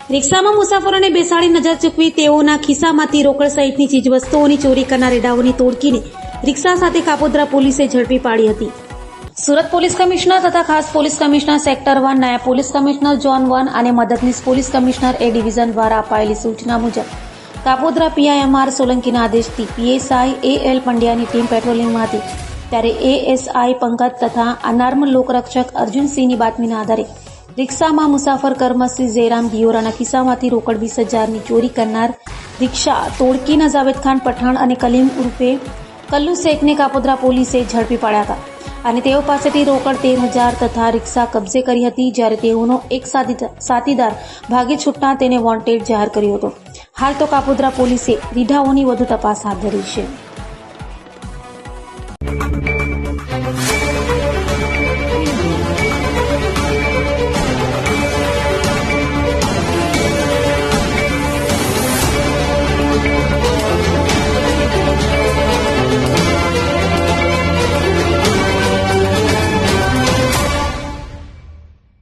રિક્ષામાં મુસાફરોને બેસાડી નજર ચૂકવી તેઓના ખિસ્સામાંથી રોકડ સહિતની ચીજવસ્તુઓની ચોરી કરનાર રેડાઓની તોડકીને રિક્ષા સાથે કાપોદ્રા પોલીસે ઝડપી પાડી હતી। સુરત પોલીસ કમિશનર તથા ખાસ પોલીસ કમિશનર સેક્ટર 1, નાયબ પોલીસ કમિશનર ઝોન 1 અને મદદનીશ પોલીસ કમિશનર એ ડિવિઝન દ્વારા અપાયેલી સૂચના મુજબ કાપોદ્રા પીઆઈએમઆર સોલંકીના આદેશથી પીએસઆઈ એ.એલ. પંડ્યાની ટીમ પેટ્રોલિંગમાં હતી ત્યારે એએસઆઈ પંકજ તથા અનાર્મ લોકરક્ષક અર્જુનસિંહની બાતમીના આધારે રિક્ષામાં મુસાફર કર્મશ્રી જયરામ દિયોરાના ખિસ્સામાંથી રોકડ 20,000ની ચોરી કરનાર રિક્ષા તોડકીના જાવેદ ખાન પઠાણ અને કલીમ ઉર્ફે કલ્લુ શેખને કાપોદ્રા પોલીસે ઝડપી પાડ્યા હતા અને તેઓ પાસેથી રોકડ 13,000 તથા રિક્ષા કબજે કરી હતી। જ્યારે તેઓનો એક સાથીદાર ભાગી છૂટતા તેને વોન્ટેડ જાહેર કર્યો હતો। હાલ તો કાપોદ્રા પોલીસે રીઢાઓની વધુ તપાસ હાથ ધરી છે।